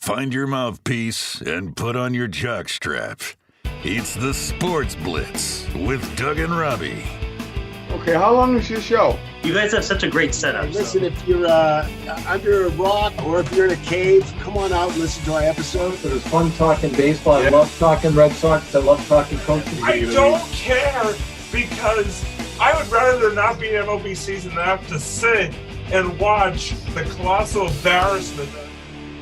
Find your mouthpiece and put on your jock straps. It's the Sports Blitz with Doug and Robbie. Okay, how long is your show? You guys have such a great setup. Listen, if you're under a rock or if you're in a cave, come on out and listen to our episode. It was fun talking baseball. I love talking Red Sox. I love talking coaching. I don't care because I would rather there not be an MLB season than have to sit and watch the colossal embarrassment.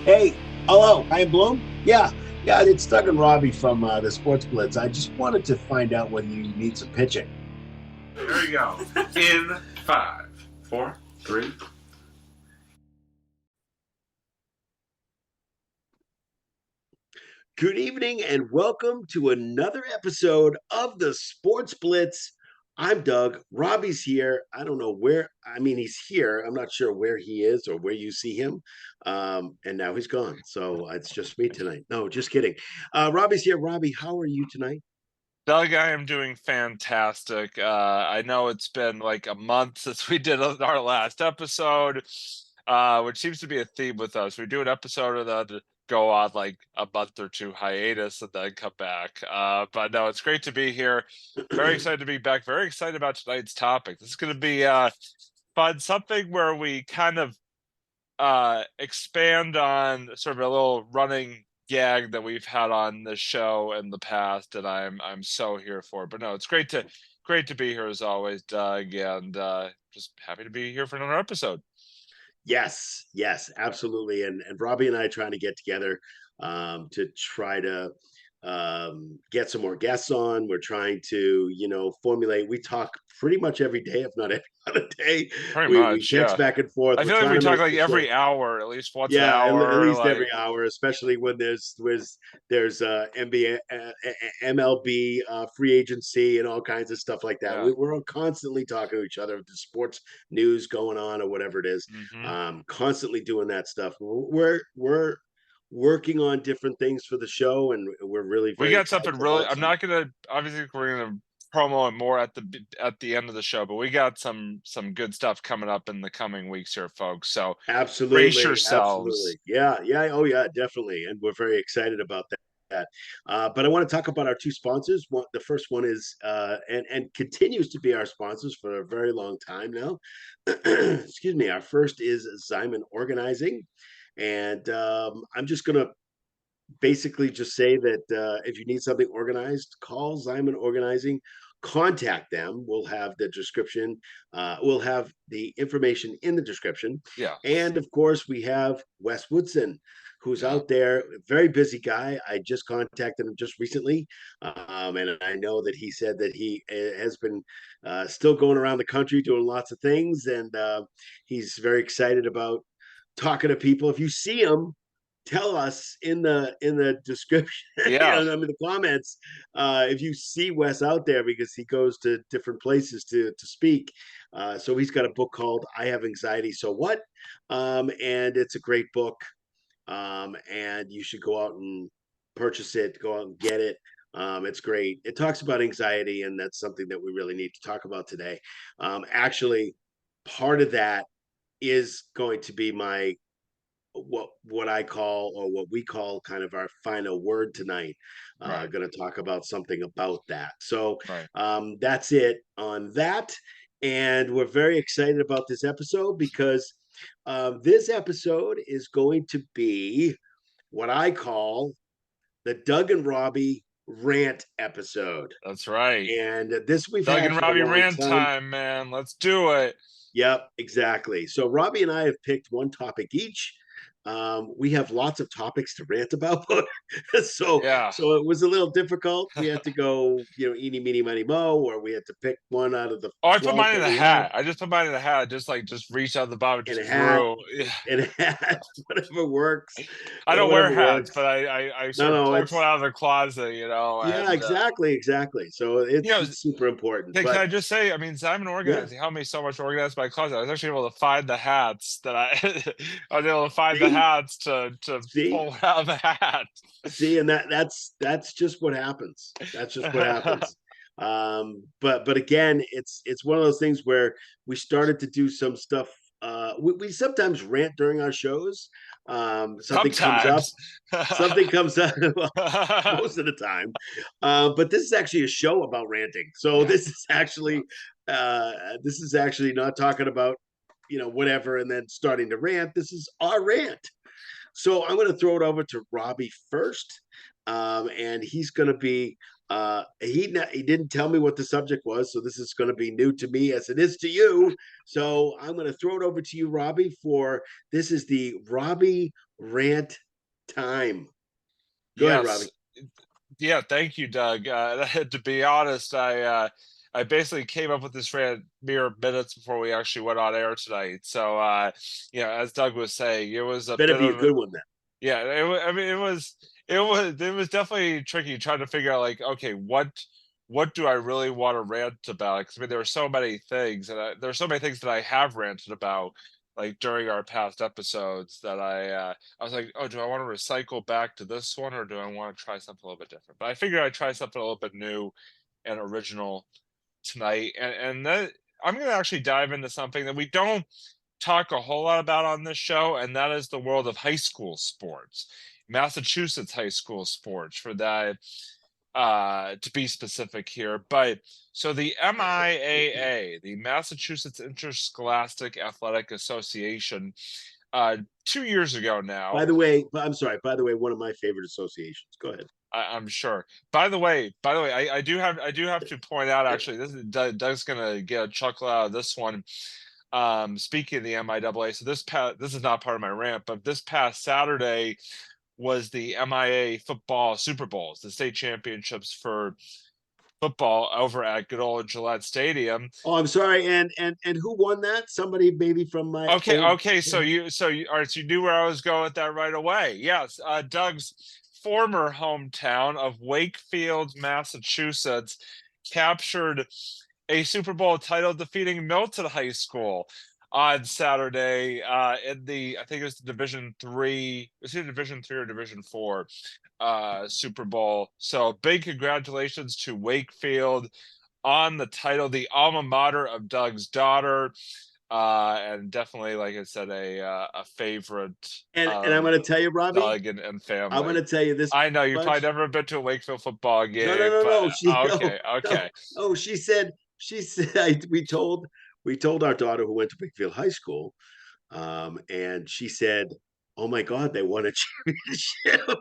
Hey, hello, I am Bloom. Yeah, it's Doug and Robbie from the Sports Blitz. I just wanted to find out whether you need some pitching. There you go. In 5, 4, 3. Good evening and welcome to another episode of the Sports Blitz. I'm Doug. Robbie's here. I don't know where. He's here. I'm not sure where he is or where you see him. And now he's gone. So it's just me tonight. No, just kidding. Robbie's here. Robbie, how are you tonight? Doug, I am doing fantastic. I know it's been like a month since we did our last episode, which seems to be a theme with us. We do an episode and then go on like a month or two hiatus and then come back. But no, it's great to be here. Very excited to be back. Very excited about tonight's topic. This is going to be fun, something where we kind of expand on sort of a little running gag that we've had on the show in the past, and I'm so here for it. But no, it's great to be here as always, Doug, and just happy to be here for another episode. Yes, absolutely. And Robbie and I are trying to get together to try to get some more guests on. We're trying to, formulate. We talk pretty much every day, if not every other day. We text back and forth. I feel like we talk like every hour, at least once an hour. At least every hour, especially when there's NBA, MLB, free agency, and all kinds of stuff like that. Yeah. We're constantly talking to each other with the sports news going on or whatever it is. Constantly doing that stuff. We're working on different things for the show, and we're really we got something really. I'm not gonna obviously we're gonna promo it more at the end of the show, but we got some good stuff coming up in the coming weeks here, folks. So absolutely, brace yourselves. Absolutely. Yeah. Oh yeah, definitely, and we're very excited about that. But I want to talk about our two sponsors. The first one is and continues to be our sponsors for a very long time now. Excuse me. Our first is Zyman Organizing. And I'm just going to basically just say that if you need something organized, call Zyman Organizing, contact them. We'll have the description. We'll have the information in the description. Yeah. And of course, we have Wes Woodson, who's out there, very busy guy. I just contacted him just recently. And I know that he said that he has been still going around the country doing lots of things. And he's very excited about talking to people. If you see him, tell us in the description, the comments, if you see Wes out there, because he goes to different places to speak. So he's got a book called I Have Anxiety, So What? And it's a great book. And you should go out and purchase it, go out and get it. It's great. It talks about anxiety, and that's something that we really need to talk about today. Actually, part of that is going to be my what I call, or what we call, kind of our final word tonight. Right. Going to talk about something about that. So that's it on that. And we're very excited about this episode because this episode is going to be what I call the Doug and Robbie Rant episode. That's right. And this we've Doug had and Robbie Rant time, man. Let's do it. Yep, exactly. So Robbie and I have picked one topic each. We have lots of topics to rant about, so it was a little difficult. We had to go, eeny, meeny, miny, mo, or we had to pick one out of the. I put mine in a hat. I just put mine in a hat. Just reach out the bottom, just drew. In a hat, whatever works. I don't wear hats, but I sort of pulled one out of the closet, Yeah, exactly. So it's super important. Can I just say, Zyman Organizing helped me so much to organize my closet. I was actually able to find the hats that I was able to find the hats to pull out the hat. See, and that's just what happens. That's just what happens. But again, it's one of those things where we started to do some stuff. We sometimes rant during our shows, Something comes up. Sometimes. Something comes up most of the time. But this is actually a show about ranting. So this is actually not talking about whatever and then starting to rant. This is our rant. So I'm going to throw it over to Robbie first, and he's going to be. He didn't tell me what the subject was, so this is going to be new to me as it is to you. So I'm going to throw it over to you, Robbie. This is the Robbie rant time. Go ahead, Robbie. Yeah, thank you, Doug. To be honest, I basically came up with this rant mere minutes before we actually went on air tonight. So, as Doug was saying, it was a Better bit be of a good one then. Yeah, it was definitely tricky trying to figure out, like, okay, what do I really want to rant about? Because I mean, there are so many things, and there are so many things that I have ranted about, like during our past episodes, that I was like, oh, do I want to recycle back to this one, or do I want to try something a little bit different? But I figured I'd try something a little bit new and original tonight, and that I'm going to actually dive into something that we don't talk a whole lot about on this show, and that is the world of high school sports, Massachusetts high school sports, for that, to be specific here. But so the MIAA, the Massachusetts Interscholastic Athletic Association, 2 years ago now. By the way, I'm sorry. By the way, one of my favorite associations. Go ahead. I'm sure. By the way, I do have to point out, actually, this is Doug's gonna get a chuckle out of this one. Speaking of the MIAA, so this is not part of my rant, but this past Saturday was the MIA football Super Bowls, the state championships for football over at good old Gillette Stadium. Oh, I'm sorry. And who won that? Somebody maybe from my okay. So you all right, so you knew where I was going with that right away. Yes, Doug's former hometown of Wakefield, Massachusetts, captured a Super Bowl title, defeating Milton High School on Saturday in I think it was the Division 3. Was it Division 3 or Division 4 Super Bowl? So big congratulations to Wakefield on the title, the alma mater of Doug's daughter, and definitely, like I said, a favorite. And I'm going to tell you, Robbie, Doug and family. I'm going to tell you this. I know you've probably never been to a Wakefield football game. No. Okay. Oh, she said we told our daughter, who went to Wakefield High School, and she said, "Oh my God, they won a championship."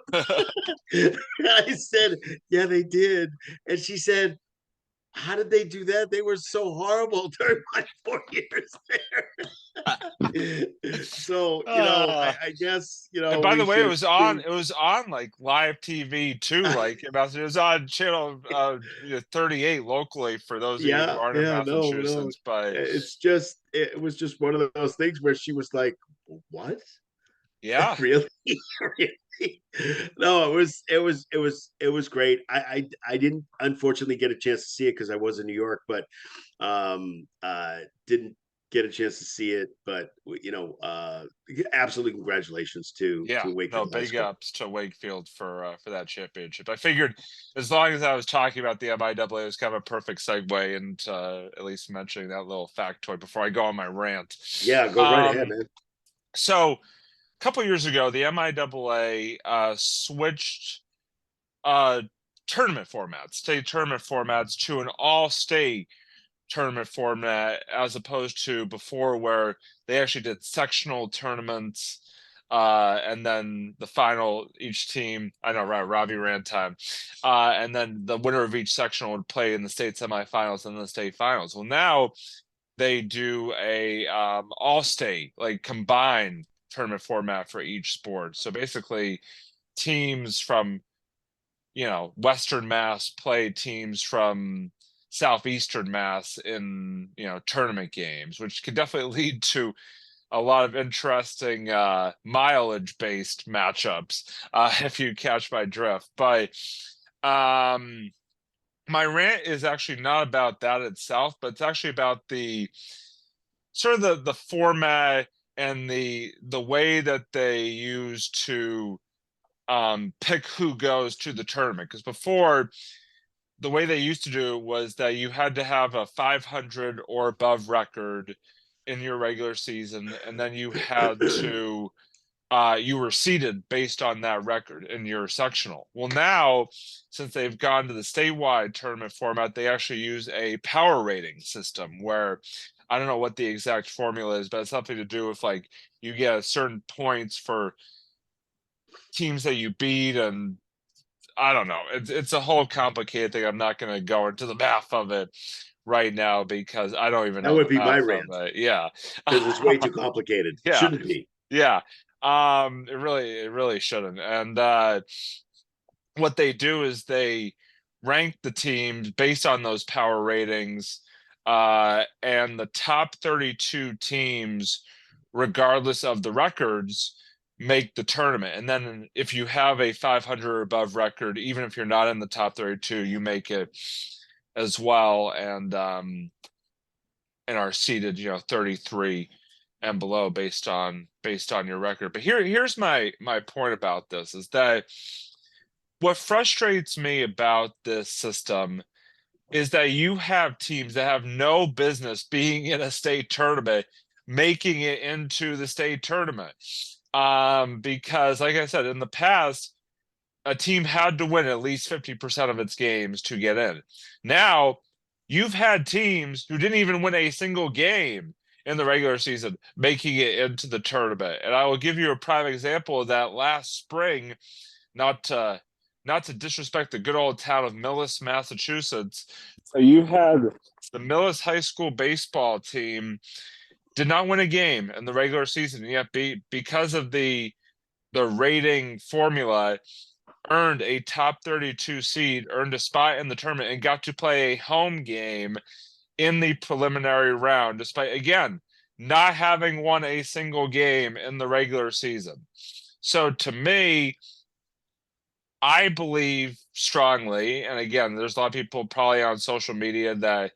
I said, "Yeah, they did," and she said, "How did they do that? They were so horrible during my 4 years there." So I guess And by the way, it was on like live TV too. Like it was on channel 38 locally for those of you who aren't in Massachusetts. But it was just one of those things where she was like, "What? Yeah, really?" No, it was great. I didn't unfortunately get a chance to see it because I was in New York, but didn't get a chance to see it. But absolutely congratulations to Wakefield. No, big ups to Wakefield for that championship. I figured as long as I was talking about the MIAA, it was kind of a perfect segue into at least mentioning that little factoid before I go on my rant. Yeah, go right ahead, man. So a couple years ago, the MIAA switched tournament formats, state tournament formats, to an all-state tournament format, as opposed to before, where they actually did sectional tournaments, and then the final, each team, I know, right, Robbie Rant time, and then the winner of each sectional would play in the state semifinals and the state finals. Well, now they do a all-state, like combined tournament format for each sport. So basically teams from Western Mass play teams from Southeastern Mass in tournament games, which could definitely lead to a lot of interesting mileage based matchups, if you catch my drift. But my rant is actually not about that itself, but it's actually about the sort of the format and the way that they use to pick who goes to the tournament. Because before, the way they used to do it was that you had to have a 500 or above record in your regular season, and then you had to you were seeded based on that record in your sectional. Well, now, since they've gone to the statewide tournament format, they actually use a power rating system where I don't know what the exact formula is, but it's something to do with like you get certain points for teams that you beat, and I don't know. It's a whole complicated thing. I'm not going to go into the math of it right now because I don't even That know would the be my math rant of it. Yeah, because it's way too complicated. yeah, Shouldn't be. yeah. It really shouldn't. And what they do is they rank the teams based on those power ratings, and the top 32 teams, regardless of the records, make the tournament. And then if you have a 500 or above record, even if you're not in the top 32, you make it as well, and are seeded, 33 and below based on your record. But here's my point about this is that what frustrates me about this system is that you have teams that have no business being in a state tournament making it into the state tournament. Because like I said, in the past, a team had to win at least 50% of its games to get in. Now, you've had teams who didn't even win a single game in the regular season making it into the tournament. And I will give you a prime example of that last spring, not to disrespect the good old town of Millis, Massachusetts. So you had the Millis High School baseball team did not win a game in the regular season, yet because of the rating formula, earned a top 32 seed, earned a spot in the tournament, and got to play a home game in the preliminary round, despite, again, not having won a single game in the regular season. So to me, I believe strongly, and again, there's a lot of people probably on social media that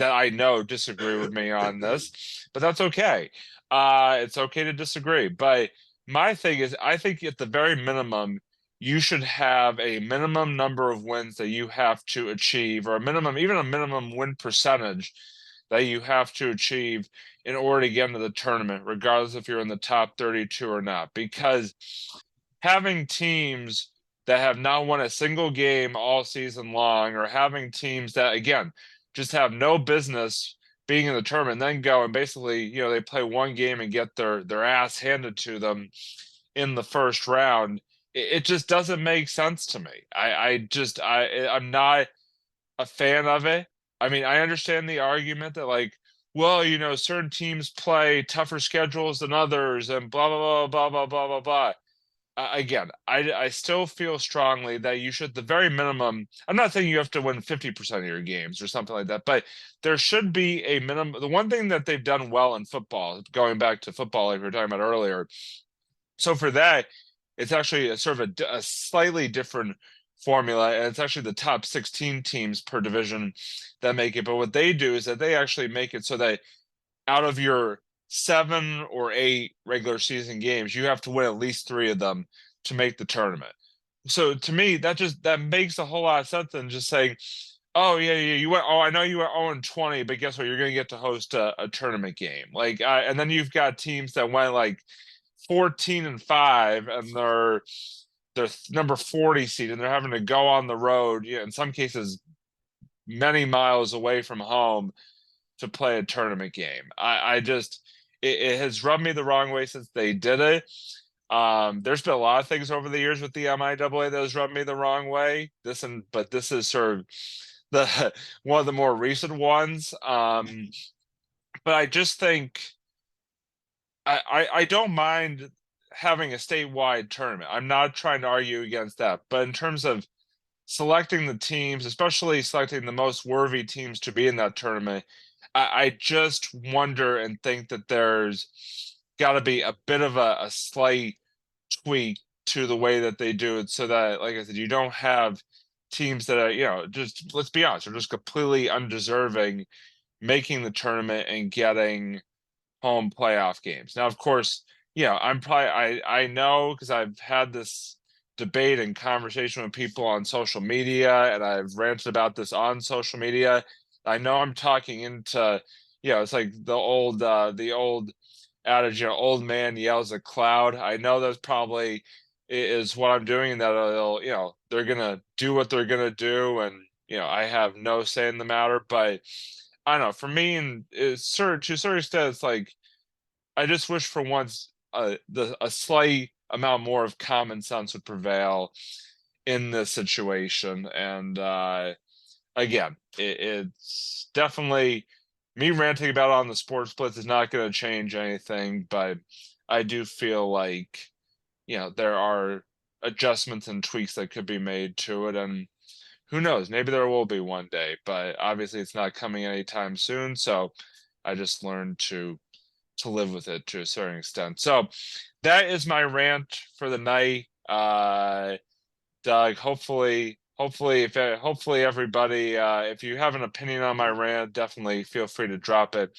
I know disagree with me on this, but that's okay. It's okay to disagree. But my thing is, I think at the very minimum, you should have a minimum number of wins that you have to achieve, or even a minimum win percentage that you have to achieve in order to get into the tournament, regardless if you're in the top 32 or not. Because having teams that have not won a single game all season long, or having teams that, again, just have no business being in the tournament, and then go and basically, they play one game and get their ass handed to them in the first round. It just doesn't make sense to me. I'm not a fan of it. I mean, I understand the argument that like, well, certain teams play tougher schedules than others and blah, blah, blah, blah, blah, blah, blah, blah. Again, I still feel strongly that you should, at the very minimum, I'm not saying you have to win 50% of your games or something like that, but there should be a minimum. The one thing that they've done well in football, going back to football like we were talking about earlier, so for that, it's actually a sort of a slightly different formula, and it's actually the top 16 teams per division that make it. But what they do is that they actually make it so that out of your 7 or 8 regular season games, you have to win at least 3 of them to make the tournament. So to me, that makes a whole lot of sense than just saying, oh yeah, you went. Oh, I know you went 0-20, but guess what? You're going to get to host a tournament game. Like, and then you've got teams that went like 14-5, and they're number 40 seed, and they're having to go on the road, in some cases many miles away from home to play a tournament game. It has rubbed me the wrong way since they did it. There's been a lot of things over the years with the MIAA that has rubbed me the wrong way. But this is sort of one of the more recent ones. But I just think I don't mind having a statewide tournament. I'm not trying to argue against that. But in terms of selecting the teams, especially selecting the most worthy teams to be in that tournament, I just wonder and think that there's got to be a bit of a slight tweak to the way that they do it, so that, like I said, you don't have teams that are, just, let's be honest, are just completely undeserving making the tournament and getting home playoff games. Now, of course, I know, because I've had this debate and conversation with people on social media, and I've ranted about this on social media. I know I'm talking into, it's like the old adage, old man yells at cloud. I know that's probably is what I'm doing, and that they'll, they're gonna do what they're gonna do, and I have no say in the matter. But I don't know. For me, and it's to a certain extent, it's like I just wish for once a slight amount more of common sense would prevail in this situation. And again, it's definitely me ranting about it on the Sports Blitz is not going to change anything, but I do feel like there are adjustments and tweaks that could be made to it, and who knows, maybe there will be one day, but obviously it's not coming anytime soon. So I just learned to live with it to a certain extent. So that is my rant for the night. Doug, hopefully everybody, if you have an opinion on my rant, definitely feel free to drop it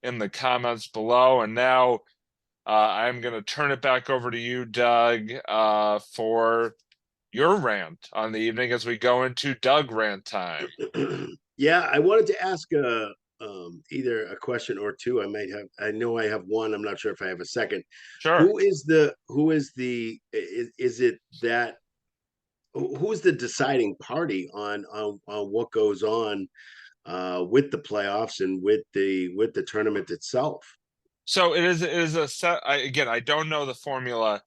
in the comments below. And now I'm going to turn it back over to you, Doug, for your rant on the evening as we go into Doug rant time. Yeah, I wanted to ask either a question or two. I know I have one. I'm not sure if I have a second. Sure. Is the deciding party on what goes on with the playoffs and with the tournament itself? So it is a set. Again, I don't know the formula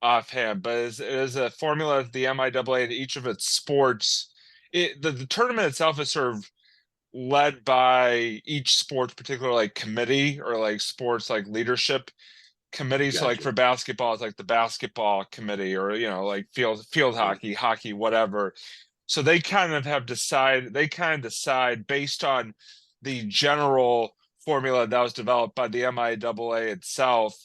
offhand, but it is a formula of the MIAA in each of its sports. The tournament itself is sort of led by each sports particular like committee or like sports like leadership committee. So like Gotcha. for basketball, it's like the basketball committee, or like field hockey, whatever. So they kind of decide based on the general formula that was developed by the MIAA itself.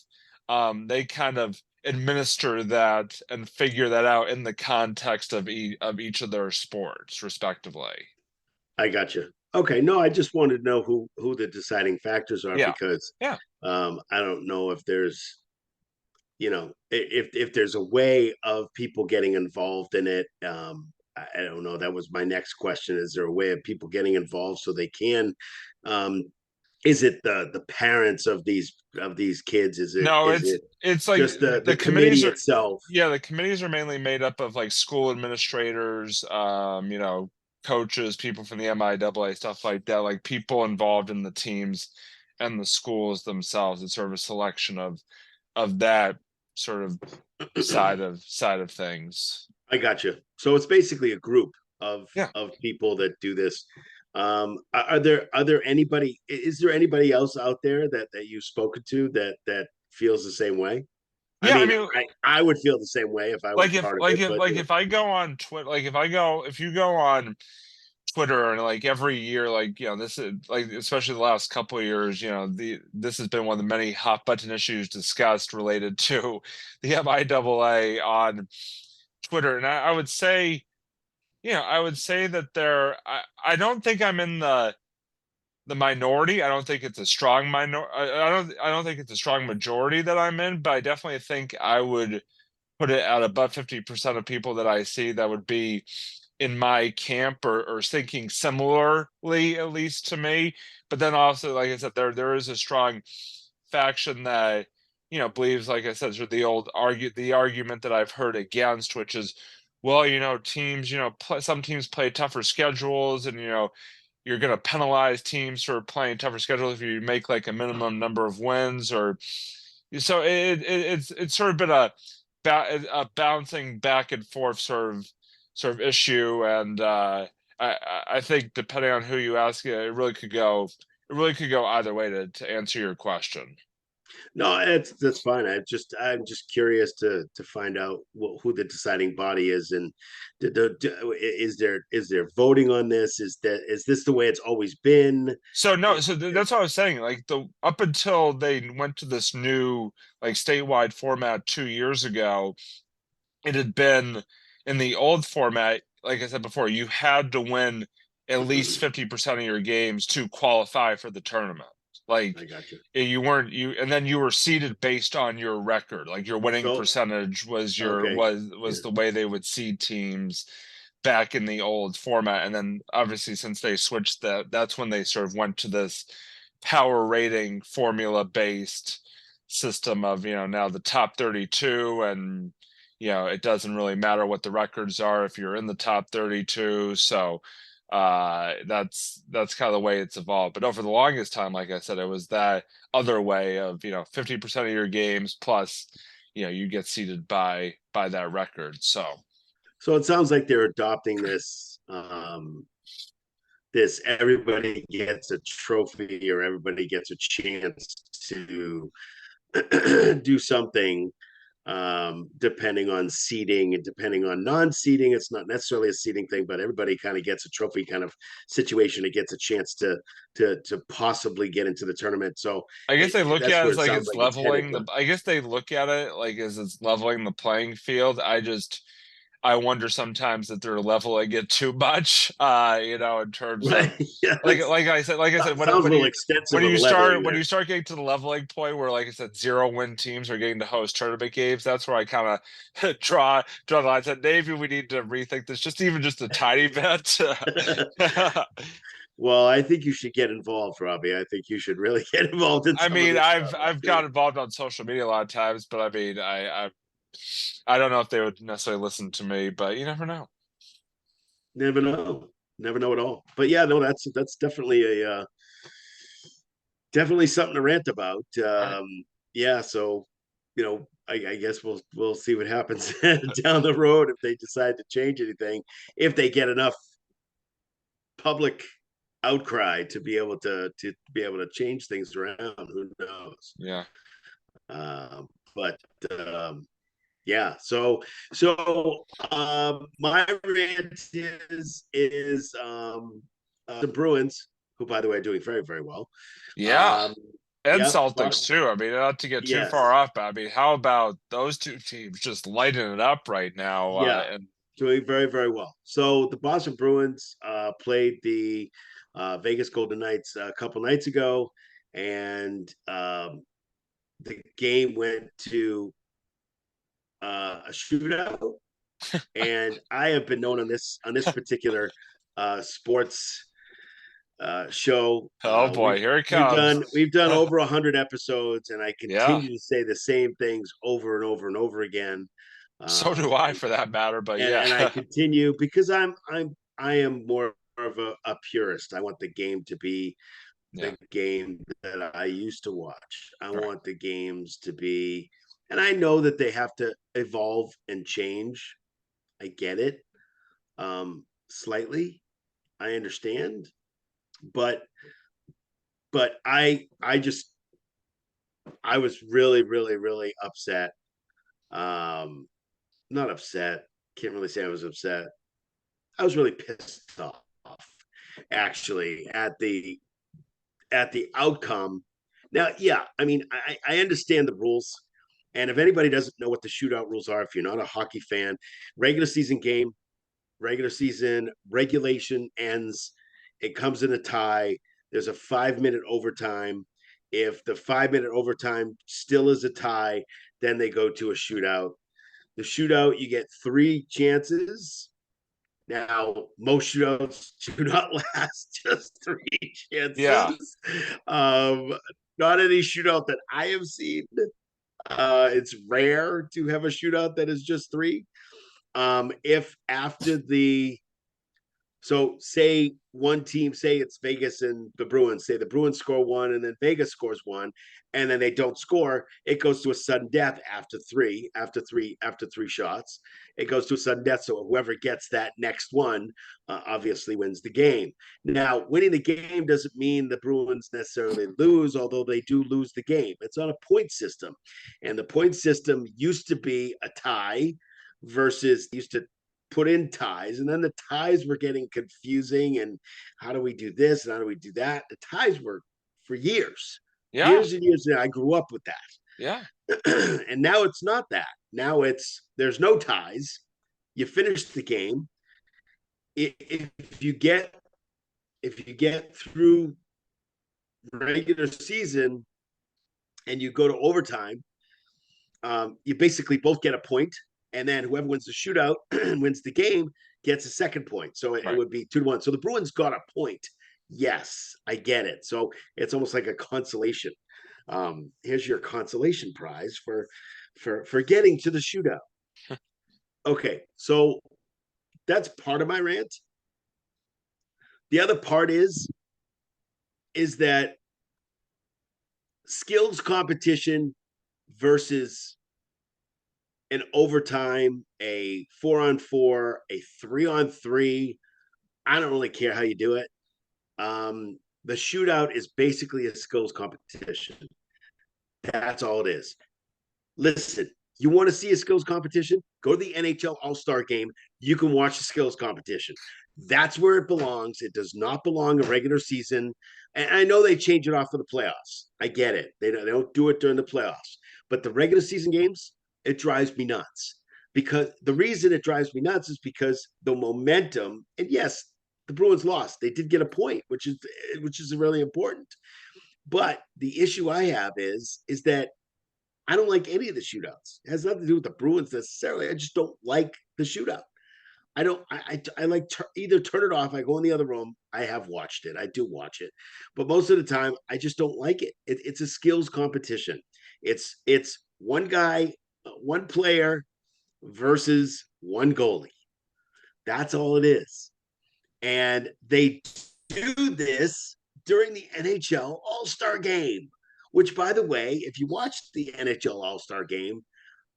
They kind of administer that and figure that out in the context of each of their sports respectively. I got you. Okay, no, I just wanted to know who the deciding factors are, because I don't know if there's if there's a way of people getting involved in it. I don't know. That was my next question. Is there a way of people getting involved so they can? Is it the parents of these kids? No, is it it's like just the committees committee itself? Yeah, the committees are mainly made up of like school administrators, coaches, people from the MIAA, stuff like that, like people involved in the teams and the schools themselves. It's sort of a selection of that sort of side of things. I got you. So it's basically a group of people that do this. Are there anybody? Is there anybody else out there that you've spoken to that feels the same way? Yeah, I mean, I would feel the same way if I was part of it. If I go on Twitter, if you go on Twitter and like every year, like this is like especially the last couple of years, this has been one of the many hot button issues discussed related to the MIAA on Twitter, and I would say, that I don't think I'm in the minority. I don't think it's a strong I don't think it's a strong majority that I'm in, but I definitely think I would put it at above 50% of people that I see that would be in my camp or thinking similarly, at least to me. But then also, like I said, there is a strong faction that believes, like I said, sort of the argument that I've heard against, which is, well, teams, some teams play tougher schedules, and you're going to penalize teams for playing tougher schedules if you make like a minimum number of wins, or so it's sort of been a bouncing back and forth sort of issue, and I think depending on who you ask, it really could go either way to answer your question. No, that's fine. I'm just curious to find out who the deciding body is, and is there voting on this? Is this the way it's always been? So no, so that's what I was saying. Like up until they went to this new like statewide format 2 years ago, it had been in the old format. Like I said before, you had to win at least 50% of your games to qualify for the tournament. Like I got you weren't and then you were seeded based on your record. Like your winning percentage was the way they would seed teams back in the old format. And then obviously since they switched that's when they sort of went to this power rating formula based system of, now the top 32, and it doesn't really matter what the records are if you're in the top 32. So that's kind of the way it's evolved. But over the longest time, like I said, it was that other way of 50% of your games plus you get seeded by that record. So it sounds like they're adopting this this everybody gets a trophy or everybody gets a chance to do something, depending on seeding and depending on non-seeding. It's not necessarily a seeding thing, but everybody kind of gets a trophy kind of situation. It gets a chance to possibly get into the tournament. So I guess they look that's at it where as it like sounds it's like it's headed. leveling the. I guess they look at it like as it's leveling the playing field. I wonder sometimes that they're leveling it too much. In terms of Yeah, like I said, sounds a little extensive of leveling when there. you start getting to the leveling point where, like I said, 0-win teams are getting to host tournament games, that's where I kind of draw the line. I said maybe we need to rethink this just a tiny bit. Well, I think you should get involved, Robbie. I think you should really get involved in I some of mean, this I've stuff. got involved on social media a lot of times, but I mean, I don't know if they would necessarily listen to me, but you never know. Never know. Never know at all. But yeah, no, that's definitely a definitely something to rant about. Right. Yeah, so I guess we'll see what happens down the road if they decide to change anything, if they get enough public outcry to be able to change things around. Who knows? Yeah. But yeah, so my rant is the Bruins, who by the way are doing very, very well. Yeah. And Yeah, Celtics too. I mean, not to get too yes, far off, but I mean, how about those two teams just lighting it up right now? yeah, And doing very, very well. So the Boston Bruins played the Vegas Golden Knights a couple nights ago, and the game went to a shootout. And I have been known on this particular sports show. oh boy, here it We've comes. done over 100 episodes, and I Yeah. continue to say the same things over and over and over again. So do I, for that matter. But and, yeah. and I continue because I am more of a purist. I want the game to be Yeah. the game that I used to watch. I Right. want the games to be, and I know that they have to evolve and change. I get it, slightly. I understand, but I was really, really, really upset. Not upset. Can't really say I was upset. I was really pissed off, actually, at the outcome. Now, yeah, I mean, I understand the rules. And if anybody doesn't know what the shootout rules are, if you're not a hockey fan, regular season game, regular season regulation ends. It comes in a tie. There's a 5-minute overtime. If the 5-minute overtime still is a tie, then they go to a shootout. The shootout, you get 3 chances. Now, most shootouts do not last just 3 chances. Yeah. Not any shootout that I have seen. It's rare to have a shootout that is just 3. If after say one team, say it's Vegas and the Bruins, say the Bruins score 1 and then Vegas scores 1, and then they don't score, it goes to a sudden death after three shots. It goes to a sudden death. So whoever gets that next one obviously wins the game. Now, winning the game doesn't mean the Bruins necessarily lose, although they do lose the game. It's on a point system. And the point system used to be a tie versus used to put in ties, and then the ties were getting confusing, and how do we do this and how do we do that? The ties were for years, Yeah. years and years, and I grew up with that. Yeah. And now it's not that. Now there's no ties. You finish the game. If you get through regular season and you go to overtime, you basically both get a point, and then whoever wins the shootout and wins the game gets a second point. So it would be 2-1. So the Bruins got a point. Yes, I get it. So it's almost like a consolation. Here's your consolation prize for getting to the shootout. Okay, so that's part of my rant. The other part is that skills competition versus an overtime, a 4-on-4, a 3-on-3. I don't really care how you do it. The shootout is basically a skills competition. That's all it is. Listen, you want to see a skills competition? Go to the NHL All-Star game. You can watch the skills competition. That's where it belongs. It does not belong in regular season. And I know they change it off for the playoffs. I get it. They don't do it during the playoffs. But the regular season games, it drives me nuts. Because the reason it drives me nuts is because the momentum, and yes, the Bruins lost. They did get a point, which is really important. But the issue I have is that I don't like any of the shootouts. It has nothing to do with the Bruins necessarily. I just don't like the shootout. I don't. I like either turn it off. I go in the other room. I have watched it. I do watch it, but most of the time, I just don't like it. It's a skills competition. It's one guy, one player versus one goalie. That's all it is. And they do this during the NHL All-Star Game, which, by the way, if you watch the NHL All-Star Game,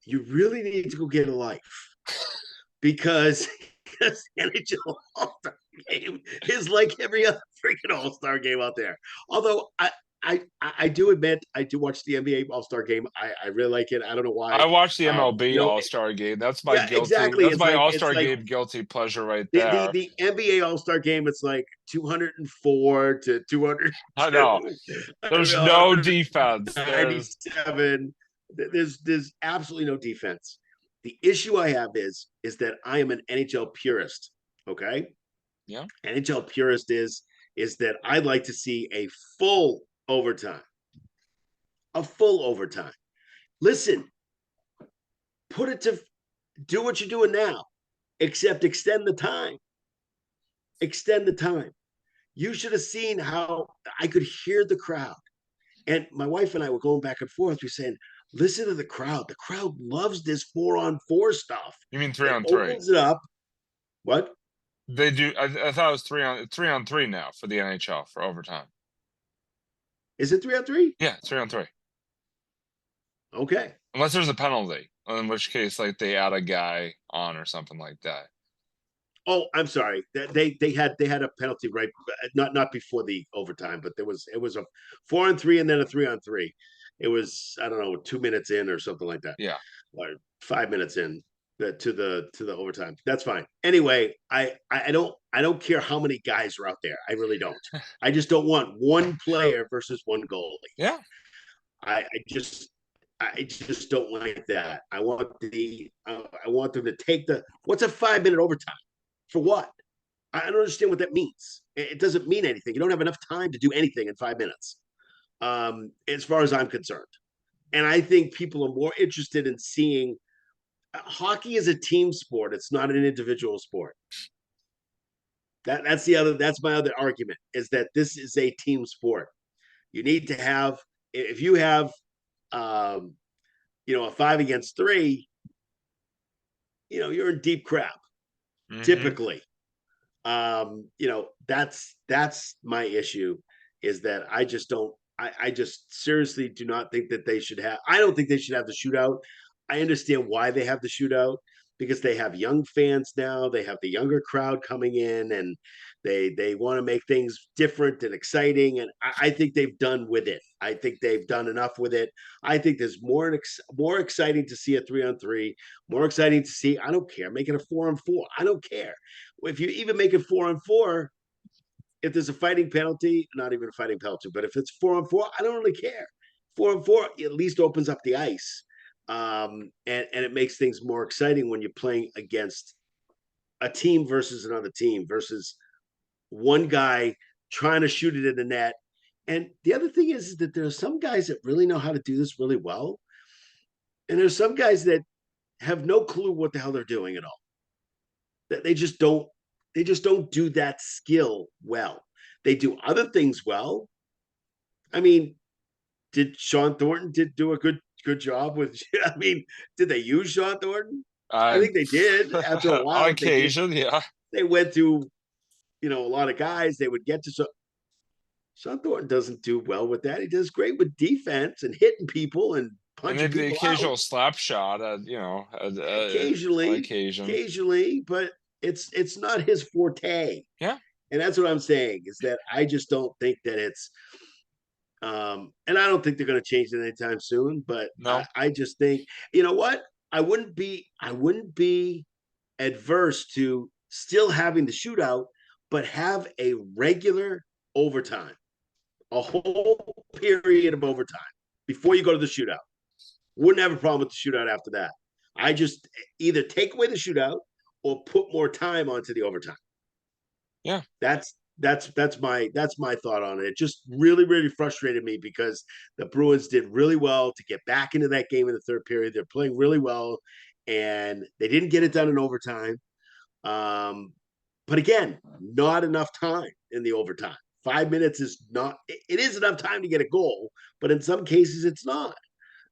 you really need to go get a life because the NHL All-Star Game is like every other freaking All-Star game out there. Although I do admit I do watch the NBA All-Star Game. I really like it. I don't know why. I watched the MLB You know, All-Star game. That's my yeah, guilty. exactly. That's It's my like All-Star game guilty pleasure right there. the NBA All-Star Game, it's like 204 to 200. I know. There's no defense. 97. There's absolutely no defense. The issue I have is that I am an NHL purist. Okay. Yeah. NHL purist is that I'd like to see a full overtime. A full overtime. Listen, put it to do what you're doing now, except extend the time. Extend the time. You should have seen how I could hear the crowd. And my wife and I were going back and forth. We're saying, listen to the crowd. The crowd loves this 4-on-4 stuff. You mean It 3-on-3? opens it up. What? They do. I thought it was 3-on-3 now for the NHL for overtime. Is it 3-on-3? Yeah, 3-on-3. Okay. Unless there's a penalty, in which case like they add a guy on or something like that. Oh, I'm sorry. They had a penalty right, not before the overtime, but it was a 4-on-3 and then a 3-on-3. It was, I don't know, 2 minutes in or something like that. Yeah. Or 5 minutes in to the overtime. That's fine. Anyway, I don't care how many guys are out there. I really don't. I just don't want one player versus one goalie. Yeah. I just don't like that. I want them to take what's a 5-minute overtime for what? I don't understand what that means. It doesn't mean anything. You don't have enough time to do anything in 5 minutes, as far as I'm concerned. And I think people are more interested in seeing hockey is a team sport. It's not an individual sport. That's my other argument is that this is a team sport. You need to have, if you have, a 5 against 3, you're in deep crap. Mm-hmm. Typically, that's my issue is that I just seriously do not think that they should have. I don't think they should have the shootout. I understand why they have the shootout because they have young fans now. They have the younger crowd coming in, and they want to make things different and exciting. And I think they've done with it. I think they've done enough with it. I think there's more exciting to see a 3-on-3, more exciting to see. I don't care. Make it a 4-on-4. I don't care. If you even make it 4-on-4, if there's a fighting penalty, not even a fighting penalty, but if it's 4-on-4, I don't really care. 4-on-4 at least opens up the ice. And it makes things more exciting when you're playing against a team versus another team versus one guy trying to shoot it in the net. And the other thing is that there are some guys that really know how to do this really well. And there's some guys that have no clue what the hell they're doing at all. That they just don't do that skill well. They do other things well. I mean, did Sean Thornton do a good job with? I mean, did they use Sean Thornton? I think they did. After a while, on occasion, yeah. They went through, a lot of guys. They would get to Sean Thornton doesn't do well with that. He does great with defense and hitting people and And punching maybe the people occasional out. slap shot, on occasion. Occasionally, but it's not his forte. Yeah. And that's what I'm saying, is that I just don't think that it's and I don't think they're going to change it anytime soon, but No. I just think, you know what? I wouldn't be adverse to still having the shootout, but have a regular overtime, a whole period of overtime before you go to the shootout. Wouldn't have a problem with the shootout after that. I just either take away the shootout or put more time onto the overtime. Yeah. That's my thought on it. It just really, really frustrated me because the Bruins did really well to get back into that game in the third period. They're playing really well, and they didn't get it done in overtime. But again, not enough time in the overtime. 5 minutes is not. It is enough time to get a goal, but in some cases, it's not.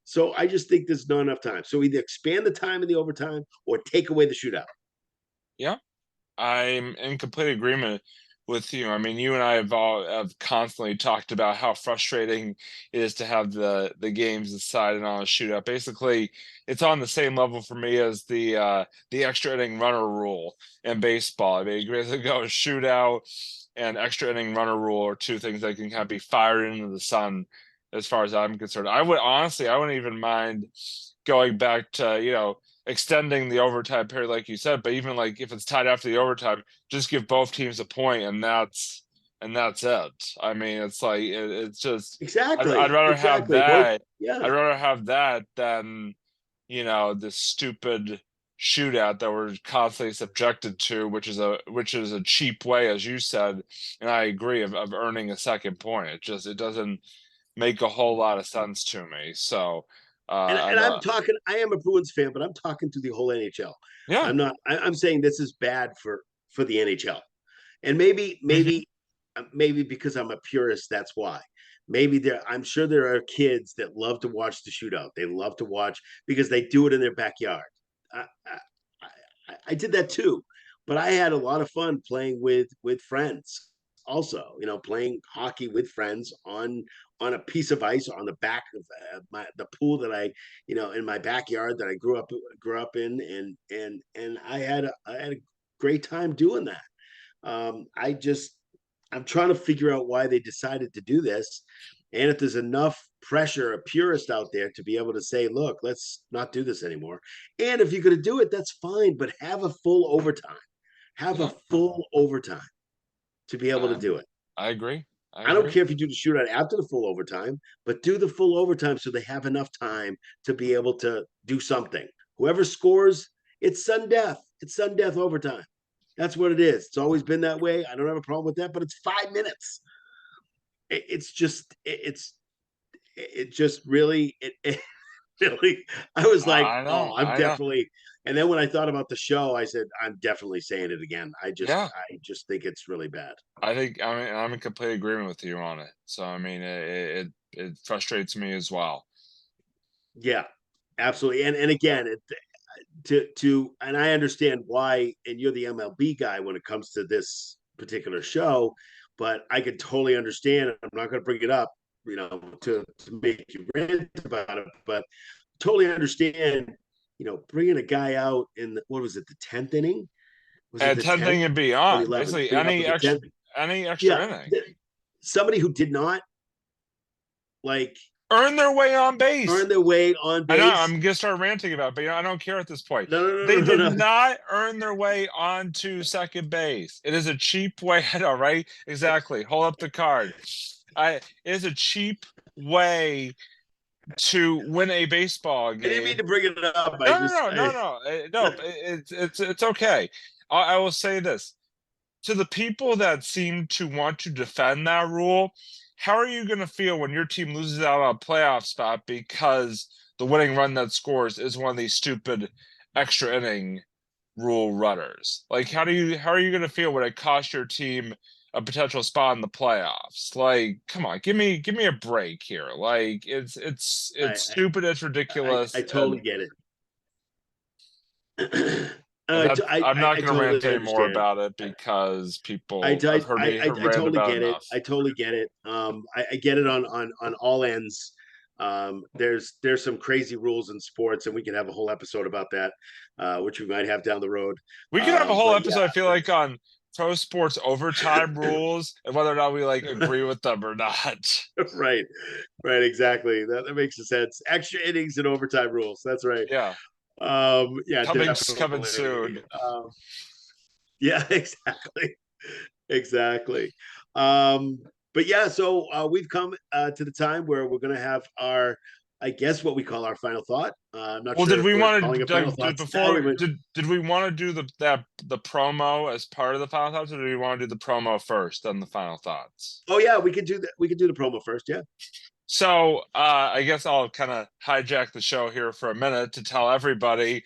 So I just think there's not enough time. So either expand the time in the overtime or take away the shootout. Yeah. I'm in complete agreement with you. I mean, you and I have constantly talked about how frustrating it is to have the games decided on a shootout. Basically, it's on the same level for me as the extra inning runner rule in baseball. I mean, you basically go shootout and extra inning runner rule are two things that can kind of be fired into the sun, as far as I'm concerned. I wouldn't even mind going back to, extending the overtime period, like you said, but even like if it's tied after the overtime, just give both teams a point, and that's it. I mean, it's like it's just Exactly. I'd rather have that. Yeah. I'd rather have that than this stupid shootout that we're constantly subjected to, which is a cheap way, as you said, and I agree, of earning a second point. It doesn't make a whole lot of sense to me. So. And I'm talking. I am a Bruins fan, but I'm talking to the whole NHL. Yeah. I'm not. I'm saying this is bad for the NHL, and maybe because I'm a purist, that's why. Maybe I'm sure there are kids that love to watch the shootout. They love to watch because they do it in their backyard. I did that too, but I had a lot of fun playing with friends. Also, playing hockey with friends on a piece of ice on the back of the pool that I, in my backyard that I grew up in, and I had a great time doing that. I'm trying to figure out why they decided to do this, and if there's enough pressure, a purist out there, to be able to say, look, let's not do this anymore. And if you're going to do it, that's fine, but have a full overtime. Have a full overtime to be able to do it. I agree. I don't care if you do the shootout after the full overtime, but do the full overtime so they have enough time to be able to do something. Whoever scores, it's sudden death. It's sudden death overtime. That's what it is. It's always been that way. I don't have a problem with that, but it's 5 minutes. It just really, really, I was like, I'm definitely. And then when I thought about the show, I said, I'm definitely saying it again. I just think it's really bad. I'm in complete agreement with you on it. So, I mean, it frustrates me as well. Yeah, absolutely. And again, and I understand why, and you're the MLB guy when it comes to this particular show, but I could totally understand. I'm not going to bring it up, to make you rant about it, but totally understand, bringing a guy out in what was it, the 10th inning? Was it the 10th inning and beyond? Basically, any extra inning. Somebody who did not earn their way on base. I know, I'm gonna start ranting about it, but I don't care at this point. They did not earn their way onto second base. It is a cheap way. I know, right? Exactly. Hold up the card. It is a cheap way to win a baseball game. I didn't mean to bring it up. No. It's okay. I will say this to the people that seem to want to defend that rule. How are you going to feel when your team loses out on a playoff spot because the winning run that scores is one of these stupid extra inning rule runners? Like, how are you going to feel when it costs your team a potential spot in the playoffs. Like, come on, give me a break here. Like, it's stupid, it's ridiculous, I totally get it. I'm not I going to rant totally anymore understand. about it because I, people I, have heard I, me I rant totally about get it. enough. I totally get it. I get it on all ends. There's some crazy rules in sports, and we can have a whole episode about that, which we might have down the road. We could have a whole But yeah, episode, I feel like, on pro sports overtime rules and whether or not we like agree with them or not. right, exactly. That makes sense. Extra innings and overtime rules. That's right. Yeah, Yeah, coming definitely. soon. Yeah, exactly. Um, but yeah, so we've come to the time where we're going to have our, I guess, what we call our final thought. I'm not Well, sure did if we we're want calling to it final did, thoughts now. before did we want to do the promo as part of the final thoughts, or do we want to do the promo first, then the final thoughts? Oh yeah, we could do that. We could do the promo first. Yeah. So I guess I'll kind of hijack the show here for a minute to tell everybody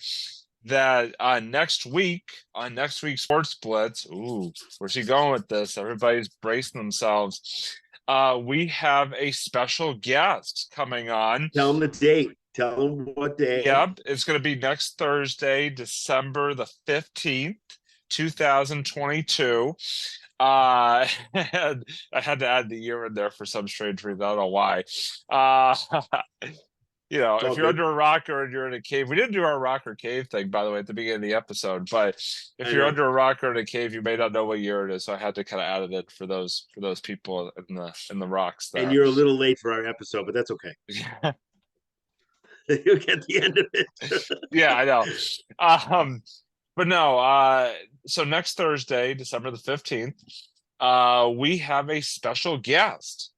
that next week on next week's Sports Blitz, ooh, where's he going with this? Everybody's bracing themselves. We have a special guest coming on. Tell them the date. Tell them what day. Yep, it's going to be next Thursday, December the 15th, 2022. And I had to add the year in there for some strange reason. I don't know why. If you're under a rock or you're in a cave, we didn't do our rock or cave thing, by the way, at the beginning of the episode. But if you're under a rock or in a cave, you may not know what year it is. So I had to kind of add it for those people in the rocks there. And you're a little late for our episode, but that's okay. You'll get the end of it. Yeah, I know. But no, so next Thursday, December the 15th, we have a special guest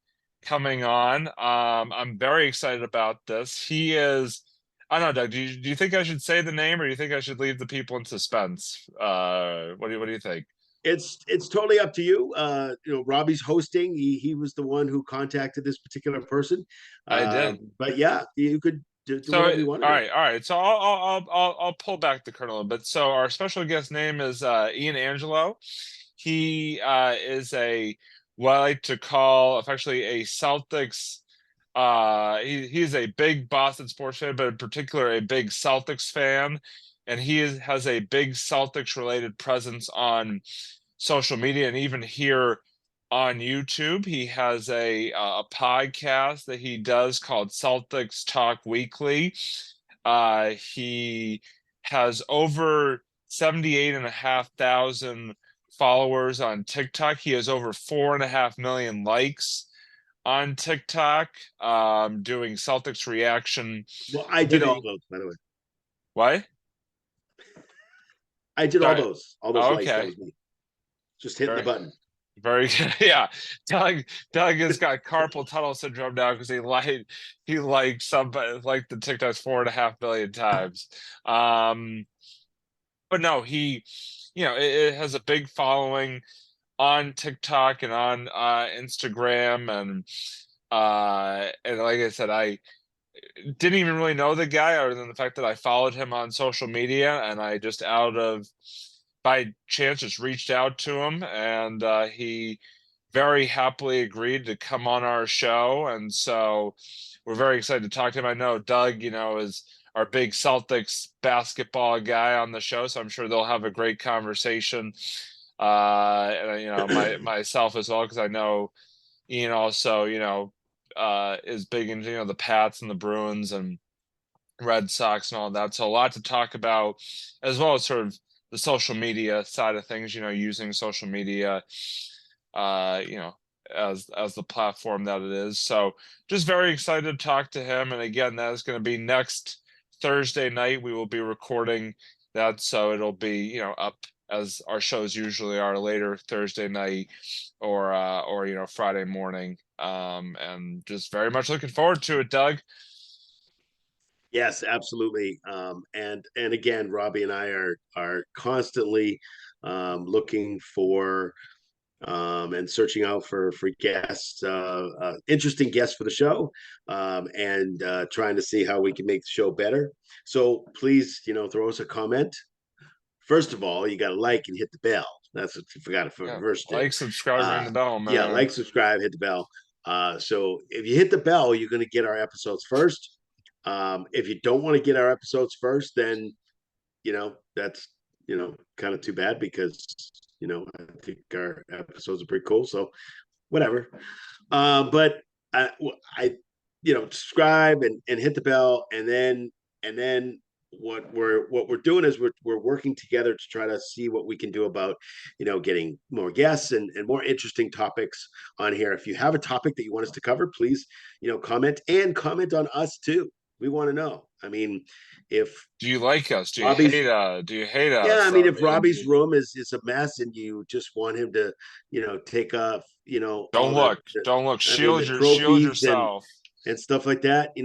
coming on. I'm very excited about this. He is, I don't know, Doug, do you think I should say the name, or do you think I should leave the people in suspense? What do you think? It's totally up to you. Robbie's hosting. He was the one who contacted this particular person. I did. But yeah, you could do whatever you want to do. All right. So I'll pull back the curtain a little bit. So our special guest name is Ian Angelo. He is what I like to call affectionately a Celtics. He's a big Boston sports fan, but in particular a big Celtics fan, and has a big Celtics related presence on social media and even here on YouTube. He has a podcast that he does called Celtics Talk Weekly. He has over 78,500 followers on TikTok. He has over 4.5 million likes on TikTok, doing Celtics reaction. Well, I did all those, by the way. What? I did all those. All those likes. Okay. That was me. Just hitting the button. Very good. Yeah. Doug has got carpal tunnel syndrome now because he liked somebody like the TikToks 4.5 billion times. But no, it has a big following on TikTok and on Instagram, and like I said, I didn't even really know the guy other than the fact that I followed him on social media, and I just by chance just reached out to him, and he very happily agreed to come on our show, and so we're very excited to talk to him. I know Doug, is our big Celtics basketball guy on the show, so I'm sure they'll have a great conversation. And myself as well, because I know Ian also, is big into the Pats and the Bruins and Red Sox and all that. So a lot to talk about, as well as sort of the social media side of things. Using social media, as the platform that it is. So just very excited to talk to him. And again, that is going to be next Thursday night. We will be recording that, so it'll be up as our shows usually are later Thursday night or Friday morning. And just very much looking forward to it, Doug. Yes, absolutely. And again, Robbie and I are constantly looking for and searching out for guests, interesting guests for the show, and trying to see how we can make the show better. So please, throw us a comment. First of all, you got to like and hit the bell. That's what I forgot to Yeah. reverse it. Like, subscribe, ring the bell, man. Yeah, like, subscribe, hit the bell. So if you hit the bell, you're going to get our episodes first. If you don't want to get our episodes first, then that's kind of too bad, because I think our episodes are pretty cool. So whatever. But I subscribe and hit the bell, and then what we're doing is we're working together to try to see what we can do about getting more guests and more interesting topics on here. If you have a topic that you want us to cover, please comment on us too. We want to know. I mean, if Do you like us? Do you Robbie's hate us? Do you hate us? yeah, I mean, if Robbie's room is a mess and you just want him to, take off, all Don't look. Don't look. I mean, the Shield trophies yourself. and stuff like that,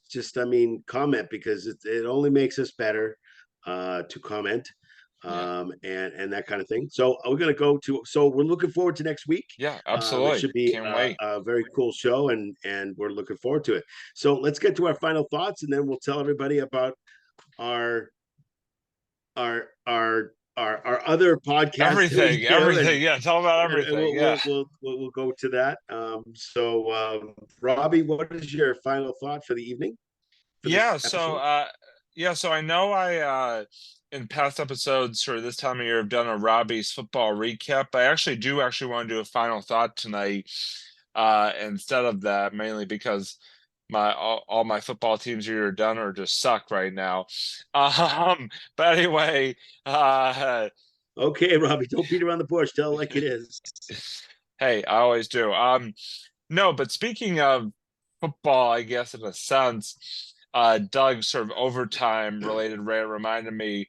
just I mean, comment, because it only makes us better to comment, Yeah. and that kind of thing. So we're gonna go to. So we're looking forward to next week. Yeah, It absolutely. should be Can't wait. a very cool show, and we're looking forward to it. So let's get to our final thoughts, and then we'll tell everybody about our our our our other podcast. Everything. Yeah, tell about everything. Yeah. We'll go to that. Robbie, what is your final thought for the evening? Yeah, so I know I in past episodes for this time of year have done a Robbie's football recap. I actually want to do a final thought tonight instead of that, mainly because all my football teams are done or just suck right now. But anyway, okay, Robbie, don't beat around the bush. Tell it like it is. Hey, I always do. No, but speaking of football, I guess in a sense, Doug's sort of overtime related rant reminded me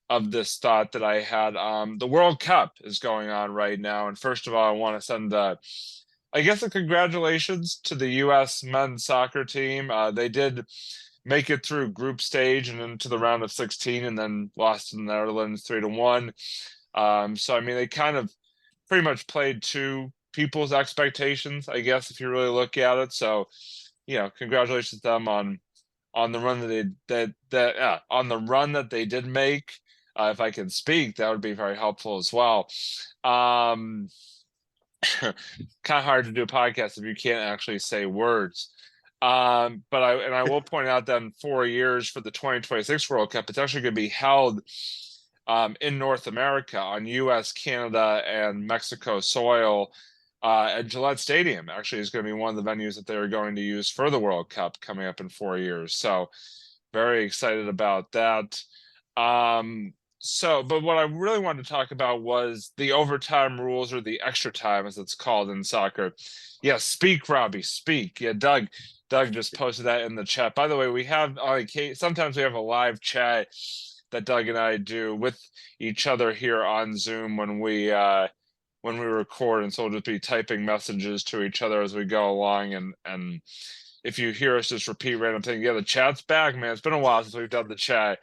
of this thought that I had. The World Cup is going on right now, and first of all, I want to send I guess a congratulations to the U.S. men's soccer team. They did make it through group stage and into the round of 16, and then lost to the Netherlands 3-1. So I mean, they kind of pretty much played to people's expectations, I guess, if you really look at it. So, congratulations to them on the run on the run that they did make. If I can speak, that would be very helpful as well. Kind of hard to do a podcast if you can't actually say words. But I will point out that in 4 years for the 2026 World Cup, it's actually going to be held in North America on U.S., Canada, and Mexico soil. At Gillette Stadium actually is going to be one of the venues that they're going to use for the World Cup coming up in 4 years. So very excited about that. But what I really wanted to talk about was the overtime rules, or the extra time as it's called in soccer. Yeah, speak, Robbie, speak. Yeah, Doug just posted that in the chat. By the way, we have sometimes we have a live chat that Doug and I do with each other here on Zoom when we record, and so we'll just be typing messages to each other as we go along, and if you hear us just repeat random things, yeah, the chat's back, man. It's been a while since we've done the chat.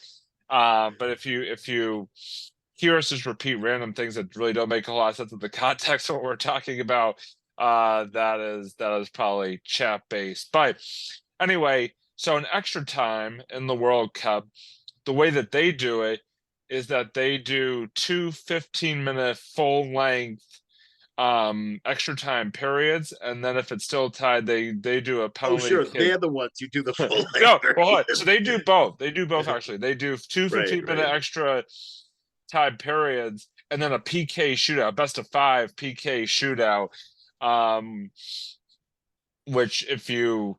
But if you hear us just repeat random things that really don't make a lot of sense in the context of what we're talking about, that is probably chat based. But anyway, so in extra time in the World Cup, the way that they do it is that they do 2 15-minute full length extra time periods, and then if it's still tied, they do a penalty. Oh, sure, they're the ones who do the full length. No, well, so they do both. They do both actually. They do 2 15-minute extra time periods, and then a PK shootout, best of 5 PK shootout. Which, if you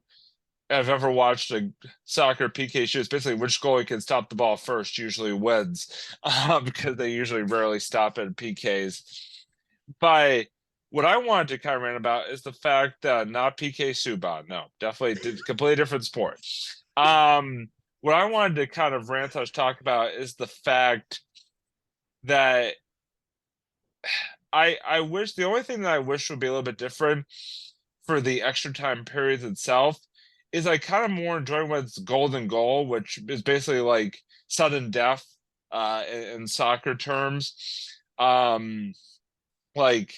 have ever watched a soccer PK shoot, it's basically which goalie can stop the ball first usually wins, because they usually rarely stop at PKs. But what I wanted to kind of rant about is the fact that not PK Subban. No, definitely completely different sport. What I wanted to kind of talk about is the fact that I wish, the only thing that I wish would be a little bit different for the extra time periods itself is I kind of more enjoy what's golden goal, which is basically like sudden death in soccer terms. Like,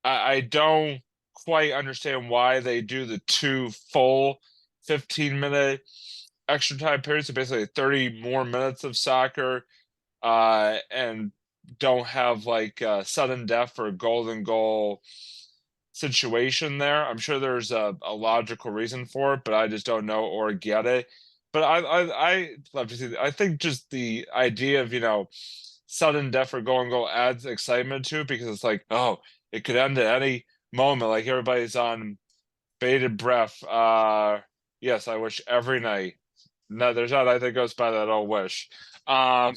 I don't quite understand why they do the 2 full 15-minute extra time periods, so basically 30 more minutes of soccer, and don't have like sudden death or golden goal situation there. I'm sure there's a logical reason for it, but I just don't know or get it. But I love to see that. I think just the idea of, sudden death or golden goal adds excitement to it, because it's like, oh, it could end at any moment. Like everybody's on bated breath. Yes, I wish every night. No, there's not. I think goes by that old wish. Um,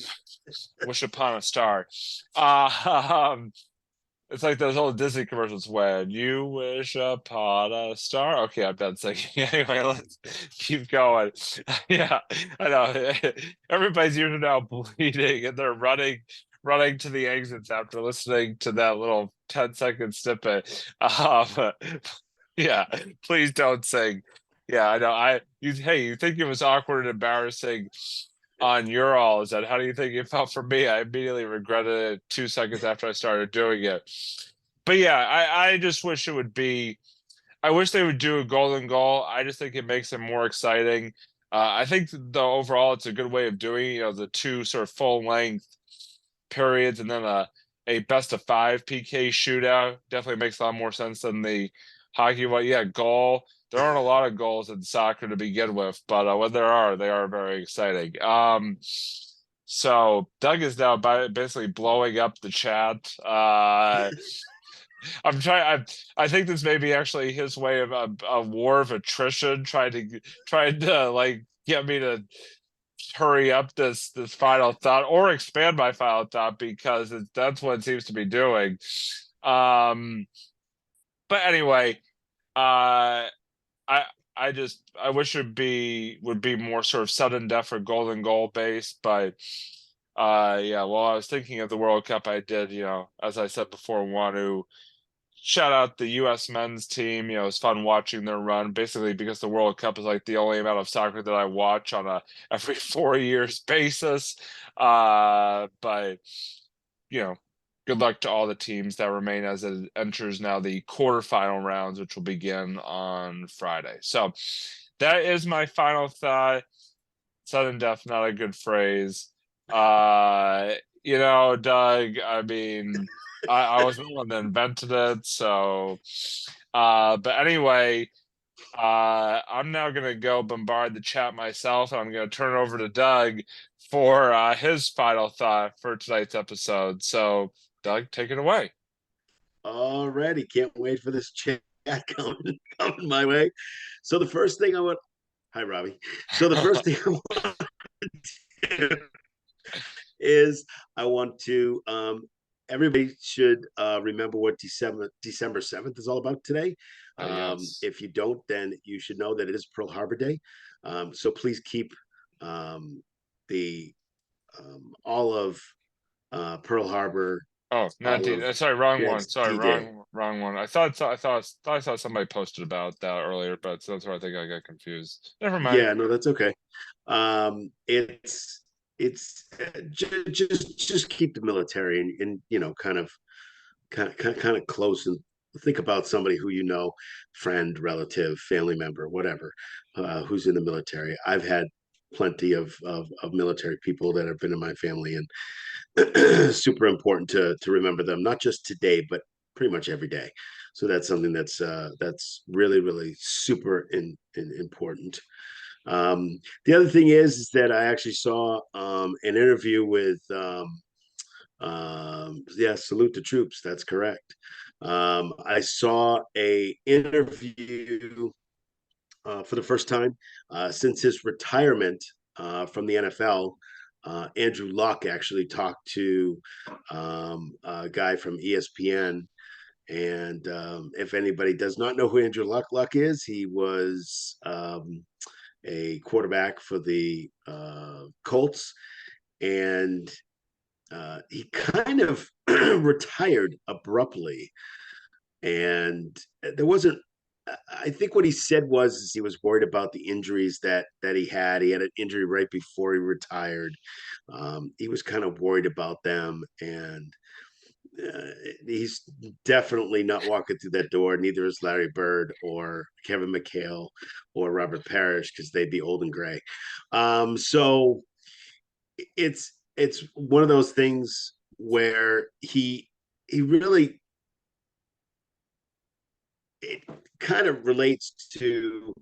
wish upon a star. Um, it's like those old Disney commercials, when you wish upon a star. Okay, I'm done singing. Anyway, let's keep going. Yeah, I know. Everybody's usually now bleeding and they're running to the exits after listening to that little 10-second snippet. Yeah, please don't sing. Yeah, I know. Hey, you think it was awkward and embarrassing on your all? Is that how do you think it felt for me? I immediately regretted it 2 seconds after I started doing it. But yeah, I just wish it would be. I wish they would do a golden goal. I just think it makes it more exciting. I think though overall it's a good way of doing, the two sort of full length periods and then a best of 5 PK shootout. Definitely makes a lot more sense than the hockey. Well, yeah, goal. There aren't a lot of goals in soccer to begin with, but when there are, they are very exciting. So Doug is now basically blowing up the chat. I'm trying. I think this may be actually his way of a war of attrition, trying to like get me to hurry up this final thought or expand my final thought, because that's what it seems to be doing. But anyway, uh, I I wish it would be more sort of sudden death or golden goal based, but yeah. Well, I was thinking of the World Cup. I did, as I said before, want to shout out the U.S. men's team. It was fun watching their run, basically because the World Cup is like the only amount of soccer that I watch on a every 4 years basis. But good luck to all the teams that remain as it enters now the quarterfinal rounds, which will begin on Friday. So that is my final thought. Sudden death, not a good phrase. Doug, I mean, I wasn't the one that invented it, so but anyway, I'm now gonna go bombard the chat myself, and I'm gonna turn it over to Doug for his final thought for tonight's episode. So Doug, take it away. Alrighty, can't wait for this chat coming my way. So the first thing I want, hi Robbie. So the first thing I want to do is I want to everybody should remember what December 7th is all about today. Yes. If you don't, then you should know that it is Pearl Harbor Day. So please keep the all of Pearl Harbor. Oh, not D. Sorry, wrong one. Sorry, D-Day. wrong one. I saw somebody posted about that earlier, but so that's where I think I got confused. Never mind. Yeah, no, that's okay. It's just keep the military and kind of close, and think about somebody who friend, relative, family member, whatever, who's in the military. I've had plenty of military people that have been in my family, and super important to remember them, not just today, but pretty much every day. So that's something that's really, really super important. The other thing is that I actually saw an interview with yeah, salute the troops. That's correct. I saw a interview for the first time since his retirement from the NFL. Andrew Luck actually talked to a guy from ESPN. And if anybody does not know who Andrew Luck is, he was a quarterback for the Colts, and he kind of retired abruptly. And there wasn't. I think what he said was he was worried about the injuries that he had. He had an injury right before he retired. He was kind of worried about them, and he's definitely not walking through that door. Neither is Larry Bird or Kevin McHale or Robert Parrish, because they'd be old and gray. So it's one of those things where he really, it kind of relates to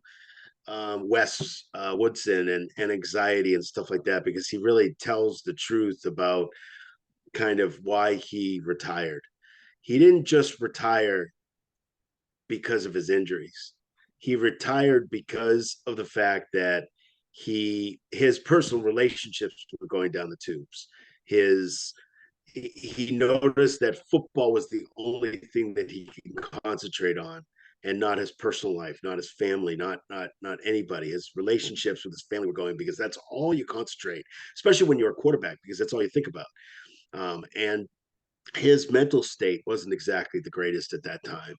Wes Woodson and anxiety and stuff like that, because he really tells the truth about kind of why he retired. He didn't just retire because of his injuries. He retired because of the fact that his personal relationships were going down the tubes. He noticed that football was the only thing that he can concentrate on, and not his personal life, not his family, not anybody. His relationships with his family were going, because that's all you concentrate, especially when you're a quarterback, because that's all you think about. And his mental state wasn't exactly the greatest at that time.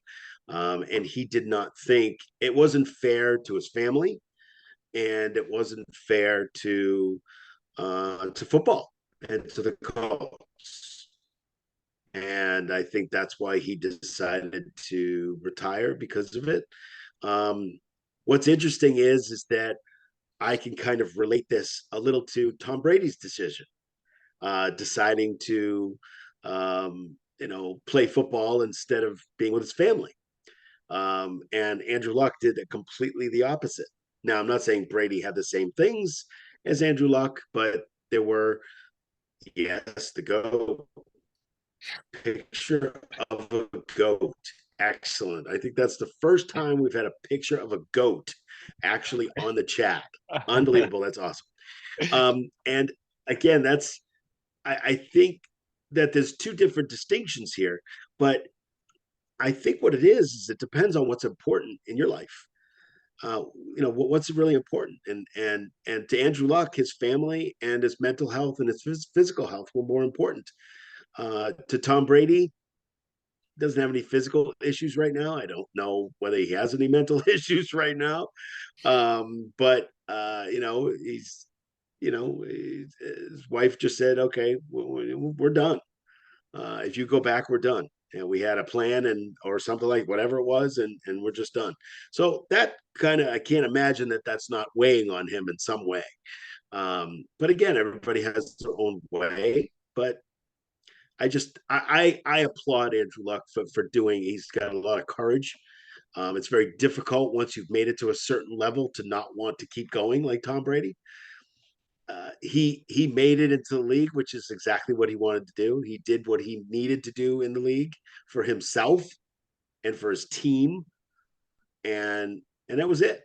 And he did not think it wasn't fair to his family, and it wasn't fair to football and to the Colts. And I think that's why he decided to retire, because of it. What's interesting is that I can kind of relate this a little to Tom Brady's decision, deciding to play football instead of being with his family. And Andrew Luck did completely the opposite. Now, I'm not saying Brady had the same things as Andrew Luck, but there were, yes, the GOAT, picture of a goat. Excellent. I think that's the first time we've had a picture of a goat actually on the chat. Unbelievable. That's awesome. And again, I think that there's two different distinctions here, but I think what it is it depends on what's important in your life. What's really important, and to Andrew Luck, his family and his mental health and his physical health were more important. To Tom Brady, doesn't have any physical issues right now. I don't know whether he has any mental issues right now, but he's his wife just said, okay, we're done. If you go back, we're done. And we had a plan or something, like whatever it was, and we're just done. So that kind of, I can't imagine that that's not weighing on him in some way. But again, everybody has their own way. But I applaud Andrew Luck for doing. He's got a lot of courage. It's very difficult once you've made it to a certain level to not want to keep going, like Tom Brady. He made it into the league, which is exactly what he wanted to do. He did what he needed to do in the league for himself and for his team, and that was it.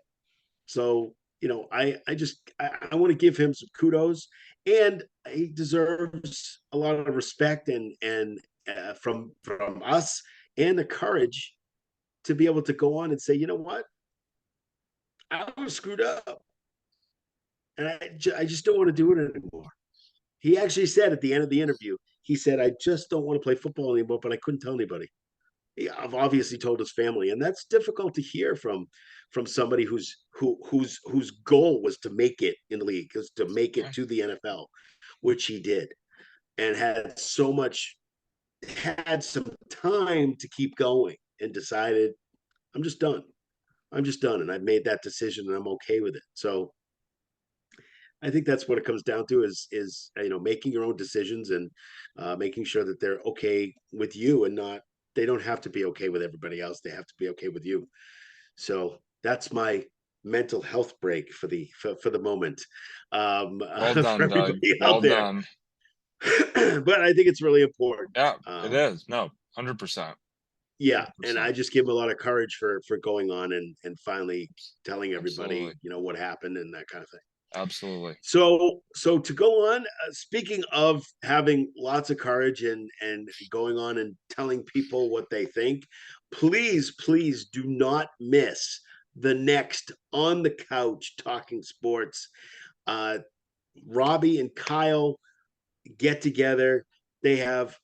So I want to give him some kudos, and he deserves a lot of respect from us, and the courage to be able to go on and say, you know what, I was screwed up, and I just don't want to do it anymore. He actually said at the end of the interview, he said, I just don't want to play football anymore, but I couldn't tell anybody. I've obviously told his family, and that's difficult to hear from somebody whose goal was to make it in the league, was to make it to the NFL, which he did, and had some time to keep going, and decided, I'm just done. And I've made that decision, and I'm okay with it. So I think that's what it comes down to is making your own decisions, and making sure that they're okay with you, and not, they don't have to be okay with everybody else. They have to be okay with you. So that's my mental health break for the moment. Well done, Doug. Well there. done. But I think it's really important. Yeah, it is. No, 100%. Yeah, 100%. and I just give him a lot of courage for going on and finally telling everybody, Absolutely. what happened and that kind of thing. Absolutely. So to go on, speaking of having lots of courage and going on and telling people what they think, please do not miss the next On the Couch Talking Sports. Robbie and Kyle get together. They have,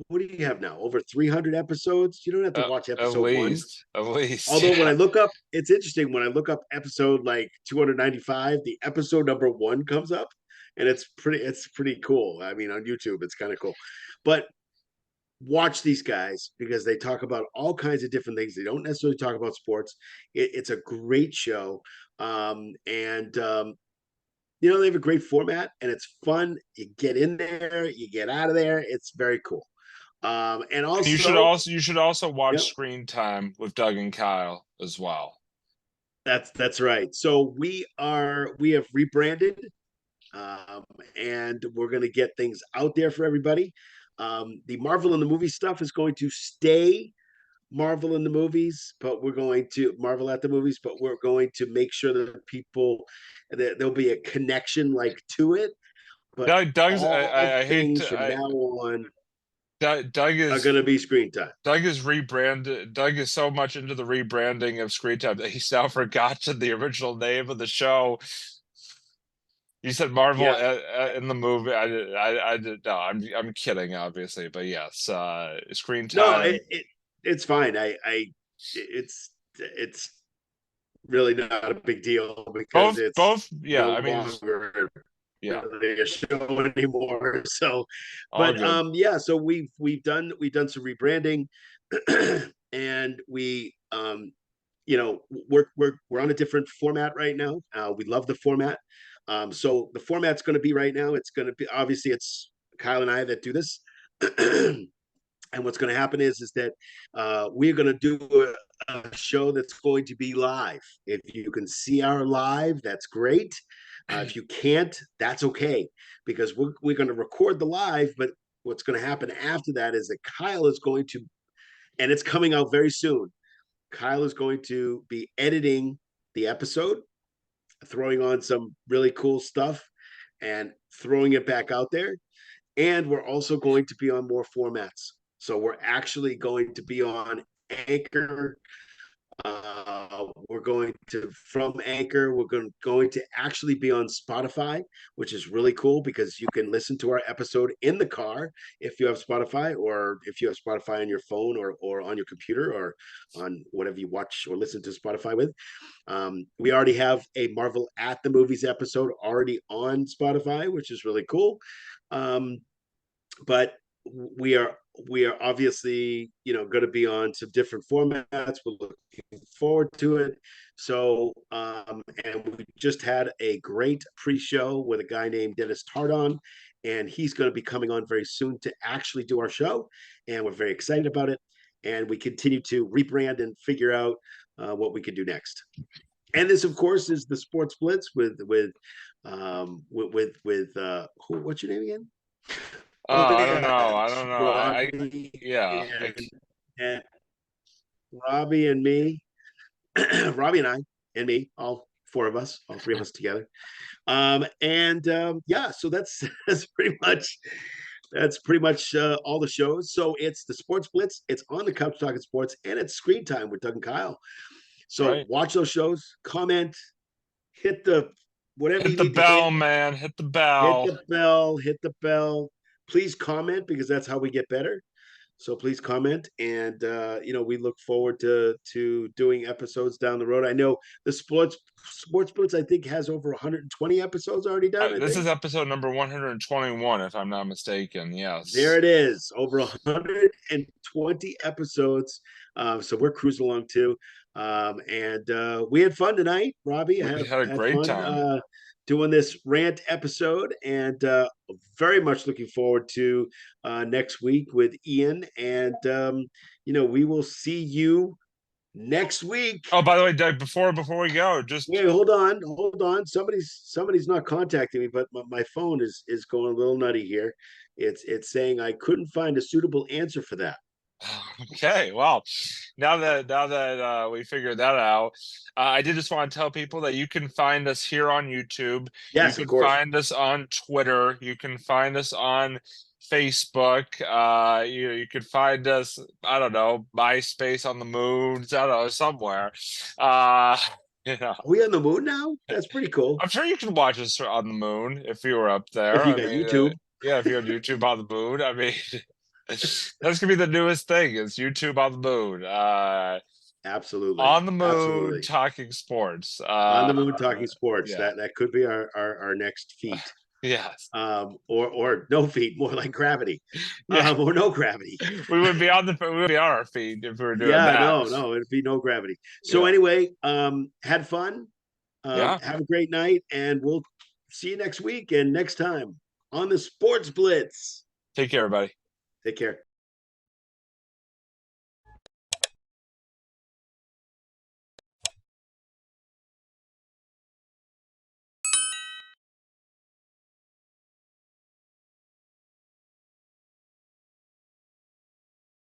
what do you have now? Over 300 episodes? You don't have to watch episode one. At least. Although when I look up, it's interesting. When I look up episode like 295, the episode number 1 comes up, and it's pretty cool. I mean, on YouTube, it's kind of cool. But watch these guys, because they talk about all kinds of different things. They don't necessarily talk about sports. It's a great show. they have a great format and it's fun. You get in there, you get out of there. It's very cool. And also, You should also watch yep, Screen Time with Doug and Kyle as well. that's right. So we have rebranded, and we're going to get things out there for everybody. The Marvel in the movie stuff is going to stay Marvel in the movies, but we're going to Marvel at the movies, but we're going to make sure that there'll be a connection like to it. But Doug's all I hate things to, from now on Doug are is going to be screen time. Doug is rebranded. Doug is so much into the rebranding of Screen Time that he's now forgotten the original name of the show. You said Marvel in the movie. I did. No, I'm kidding, obviously, but yes, Screen No, Time. it's fine. It's really not a big deal because it's both. Yeah, no I mean, longer yeah, really a show anymore. So, all but good. yeah. So we've done some rebranding, and we we're on a different format right now. We love the format. So the format's going to be right now. It's going to be obviously it's Kyle and I that do this. And what's going to happen is that we're going to do a show that's going to be live. If you can see our live, that's great. If you can't, that's okay, because we're going to record the live. But what's going to happen after that is that Kyle is going to, and it's coming out very soon. Kyle is going to be editing the episode, throwing on some really cool stuff, and throwing it back out there. And we're also going to be on more formats. So we're actually going to be on Anchor. We're going to from Anchor. We're going to actually be on Spotify, which is really cool because you can listen to our episode in the car if you have Spotify, or if you have Spotify on your phone or on your computer or on whatever you watch or listen to Spotify with. We already have a Marvel at the Movies episode already on Spotify, which is really cool. But we are obviously going to be on some different formats. We're looking forward to it. So and we just had a great pre-show with a guy named Dennis Tardon, and he's going to be coming on very soon to actually do our show, and we're very excited about it. And we continue to rebrand and figure out what we can do next. And this, of course, is the Sports Blitz with who? What's your name again? I don't know. I don't know. Robbie Yeah. and Robbie and me, Robbie and I and me, all three of us together. Yeah, so that's pretty much all the shows. So it's the Sports Blitz. It's on the Couch Talking Sports, and it's Screen Time with Doug and Kyle. So watch those shows, comment, hit the whatever hit the bell, man. Hit the bell. Hit the bell. Please comment, because that's how we get better. So please comment, and we look forward to doing episodes down the road. I know the Sports Blitz, I think, has over 120 episodes already done. This is episode number 121, if I'm not mistaken. Yes, there it is, over 120 episodes. So we're cruising along too, and we had fun tonight, Robbie. We had a great time doing this rant episode, and very much looking forward to next week with Ian. And we will see you next week. Oh, by the way, Doug, before we go, just wait, hold on. Somebody's not contacting me, but my phone is going a little nutty here. It's saying I couldn't find a suitable answer for that. Okay, well, now that we figured that out, I did just want to tell people that you can find us here on YouTube. Yes, you of can course. find us on Twitter. You can find us on Facebook. You could find us, I don't know, MySpace, on the moon, I don't know, somewhere. Are we on the moon now? That's pretty cool. I'm sure you can watch us on the moon if you were up there. If you got YouTube. Yeah, if you're on YouTube on the moon. I mean, that's gonna be the newest thing, is YouTube on the moon. Absolutely. On the moon, Absolutely. Talking sports. On the moon, talking sports. Yeah. That could be our next feat. Yes. Or no feet, more like gravity. Yeah. Or no gravity. we would be on our feet if we were doing that. No, it'd be no gravity. So anyway, had fun. Have a great night, and we'll see you next week and next time on the Sports Blitz. Take care, everybody. Take care.